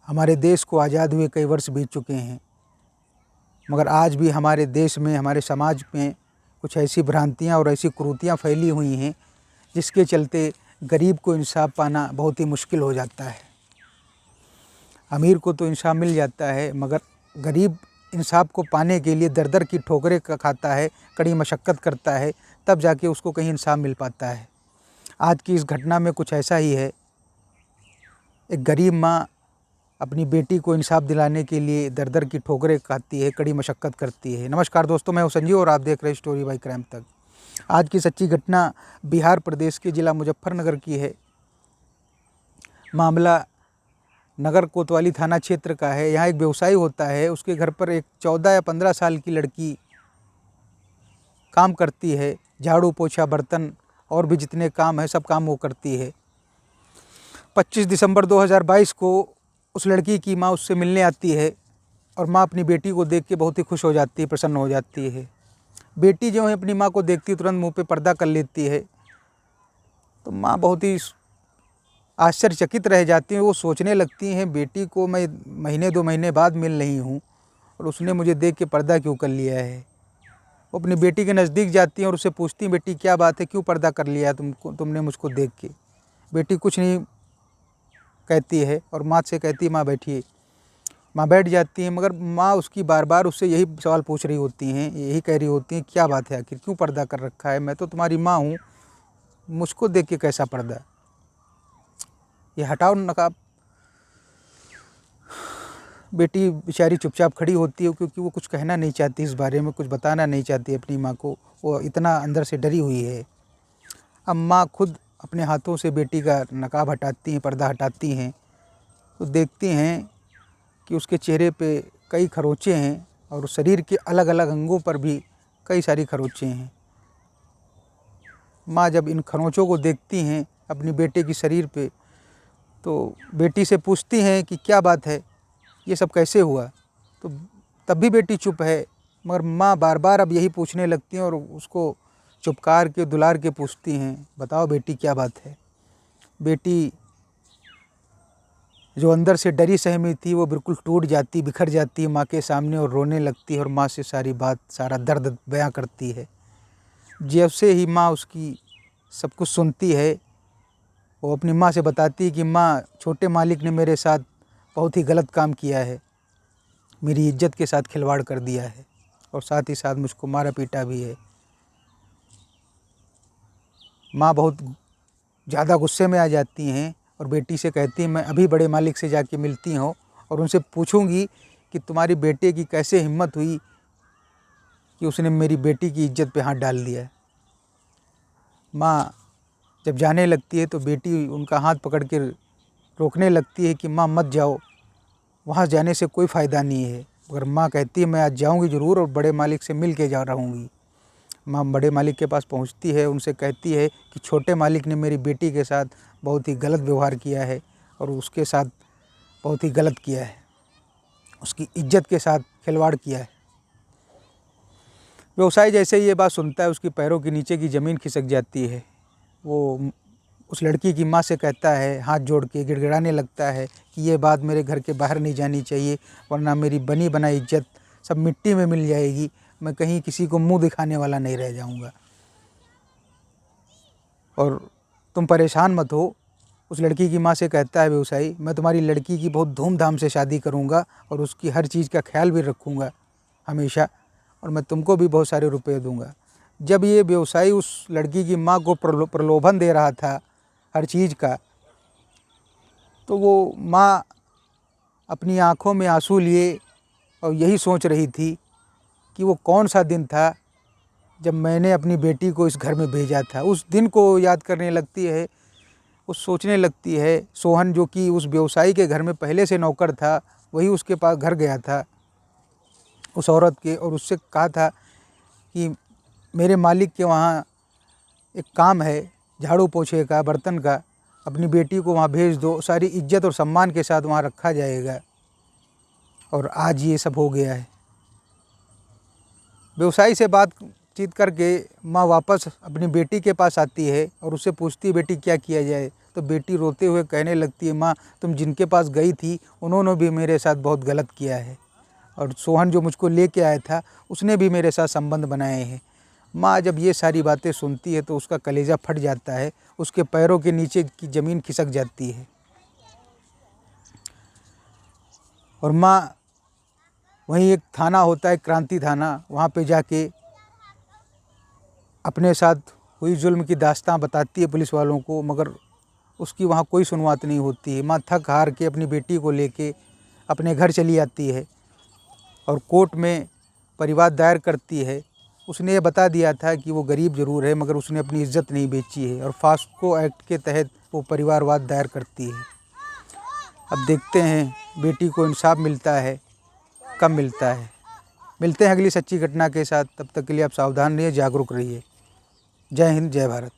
हमारे देश को आज़ाद हुए कई वर्ष बीत चुके हैं, मगर आज भी हमारे देश में, हमारे समाज में कुछ ऐसी भ्रांतियाँ और ऐसी कुरीतियाँ फैली हुई हैं जिसके चलते गरीब को इंसाफ पाना बहुत ही मुश्किल हो जाता है। अमीर को तो इंसाफ मिल जाता है, मगर गरीब इंसाफ को पाने के लिए दर दर की ठोकरें खाता है, कड़ी मशक्क़त करता है, तब जाके उसको कहीं इंसाफ मिल पाता है। आज की इस घटना में कुछ ऐसा ही है। एक गरीब माँ अपनी बेटी को इंसाफ दिलाने के लिए दर दर की ठोकरें खाती है, कड़ी मशक्क़त करती है। नमस्कार दोस्तों, मैं हूं संजीव और आप देख रहे हैं स्टोरी बाय क्राइम तक। आज की सच्ची घटना बिहार प्रदेश के ज़िला मुजफ्फरनगर की है। मामला नगर कोतवाली थाना क्षेत्र का है। यहाँ एक व्यवसायी होता है, उसके घर पर एक 14 या 15 साल की लड़की काम करती है। झाड़ू पोछा बर्तन और भी जितने काम है सब काम वो करती है। 25 दिसंबर 2022 को उस लड़की की माँ उससे मिलने आती है और माँ अपनी बेटी को देख के बहुत ही खुश हो जाती है, प्रसन्न हो जाती है। बेटी जो है अपनी माँ को देखती तुरंत मुंह पे पर्दा कर लेती है। तो माँ बहुत ही आश्चर्यचकित रह जाती हैं। वो सोचने लगती हैं, बेटी को मैं महीने 2 महीने बाद मिल रही हूँ और उसने मुझे देख के पर्दा क्यों कर लिया है। वो अपनी बेटी के नज़दीक जाती हैं और उससे पूछती हैं, बेटी क्या बात है, क्यों पर्दा कर लिया है तुमने मुझको देख के। बेटी कुछ नहीं कहती है और माँ से कहती है, माँ बैठिए। माँ बैठ जाती हैं, मगर माँ उसकी बार बार उससे यही सवाल पूछ रही होती हैं, यही कह रही होती हैं, क्या बात है, आखिर क्यों पर्दा कर रखा है, मैं तो तुम्हारी माँ हूँ, मुझको देख के कैसा पर्दा, ये हटाओ नकाब। बेटी बेचारी चुपचाप खड़ी होती है, क्योंकि वो कुछ कहना नहीं चाहती, इस बारे में कुछ बताना नहीं चाहती अपनी माँ को। वो इतना अंदर से डरी हुई है। अब माँ खुद अपने हाथों से बेटी का नकाब हटाती हैं, पर्दा हटाती हैं, तो देखती हैं कि उसके चेहरे पे कई खरोंचे हैं और शरीर के अलग अलग अंगों पर भी कई सारी खरोंचे हैं। माँ जब इन खरोंचों को देखती हैं अपनी बेटे की शरीर पे, तो बेटी से पूछती हैं कि क्या बात है, ये सब कैसे हुआ। तो तब भी बेटी चुप है, मगर माँ बार बार अब यही पूछने लगती हैं और उसको चुपकार के दुलार के पूछती हैं, बताओ बेटी क्या बात है। बेटी जो अंदर से डरी सहमी थी वो बिल्कुल टूट जाती, बिखर जाती है माँ के सामने और रोने लगती है और माँ से सारी बात, सारा दर्द बयां करती है। जब से ही माँ उसकी सब कुछ सुनती है, वो अपनी माँ से बताती है कि माँ, छोटे मालिक ने मेरे साथ बहुत ही गलत काम किया है, मेरी इज्जत के साथ खिलवाड़ कर दिया है और साथ ही साथ मुझको मारा पीटा भी है। माँ बहुत ज़्यादा गुस्से में आ जाती हैं और बेटी से कहती हैं, मैं अभी बड़े मालिक से जाके मिलती हूँ और उनसे पूछूंगी कि तुम्हारी बेटे की कैसे हिम्मत हुई कि उसने मेरी बेटी की इज्जत पे हाथ डाल दिया। माँ जब जाने लगती है तो बेटी उनका हाथ पकड़ के रोकने लगती है कि माँ मत जाओ, वहाँ जाने से कोई फ़ायदा नहीं है। मगर माँ कहती है, मैं आज जाऊँगी ज़रूर और बड़े मालिक से मिल के जा रहूँगी। माँ बड़े मालिक के पास पहुँचती है, उनसे कहती है कि छोटे मालिक ने मेरी बेटी के साथ बहुत ही गलत व्यवहार किया है और उसके साथ बहुत ही गलत किया है, उसकी इज्जत के साथ खिलवाड़ किया है। व्यवसायी जैसे ही ये बात सुनता है, उसकी पैरों के नीचे की ज़मीन खिसक जाती है। वो उस लड़की की माँ से कहता है, हाथ जोड़ के गिड़गिड़ाने लगता है कि ये बात मेरे घर के बाहर नहीं जानी चाहिए, वरना मेरी बनी बनाई इज्जत सब मिट्टी में मिल जाएगी, मैं कहीं किसी को मुंह दिखाने वाला नहीं रह जाऊंगा। और तुम परेशान मत हो, उस लड़की की माँ से कहता है व्यवसायी, मैं तुम्हारी लड़की की बहुत धूमधाम से शादी करूंगा और उसकी हर चीज़ का ख्याल भी रखूंगा हमेशा, और मैं तुमको भी बहुत सारे रुपए दूंगा। जब ये व्यवसायी उस लड़की की माँ को प्रलोभन दे रहा था हर चीज़ का, तो वो माँ अपनी आँखों में आंसू लिए और यही सोच रही थी कि वो कौन सा दिन था जब मैंने अपनी बेटी को इस घर में भेजा था। उस दिन को याद करने लगती है, वो सोचने लगती है। सोहन जो कि उस व्यवसायी के घर में पहले से नौकर था, वही उसके पास घर गया था उस औरत के, और उससे कहा था कि मेरे मालिक के वहाँ एक काम है झाड़ू पोछे का, बर्तन का, अपनी बेटी को वहाँ भेज दो, सारी इज्जत और सम्मान के साथ वहाँ रखा जाएगा। और आज ये सब हो गया है। व्यवसायी से बातचीत करके माँ वापस अपनी बेटी के पास आती है और उससे पूछती है, बेटी क्या किया जाए, तो बेटी रोते हुए कहने लगती है, माँ तुम जिनके पास गई थी उन्होंने भी मेरे साथ बहुत गलत किया है, और सोहन जो मुझको लेके आया था उसने भी मेरे साथ संबंध बनाए हैं। माँ जब ये सारी बातें सुनती है तो उसका कलेजा फट जाता है, उसके पैरों के नीचे की ज़मीन खिसक जाती है। और माँ वहीं एक थाना होता है, क्रांति थाना, वहाँ पे जाके अपने साथ हुई जुल्म की दास्तां बताती है पुलिस वालों को, मगर उसकी वहाँ कोई सुनवाई नहीं होती है। माँ थक हार के अपनी बेटी को लेके अपने घर चली आती है और कोर्ट में परिवाद दायर करती है। उसने ये बता दिया था कि वो गरीब ज़रूर है मगर उसने अपनी इज्जत नहीं बेची है, और फास्को एक्ट के तहत वो परिवारवाद दायर करती है। अब देखते हैं बेटी को इंसाफ मिलता है, कब मिलता है। मिलते हैं अगली सच्ची घटना के साथ, तब तक के लिए आप सावधान रहिए, जागरूक रहिए। जय हिंद, जय भारत।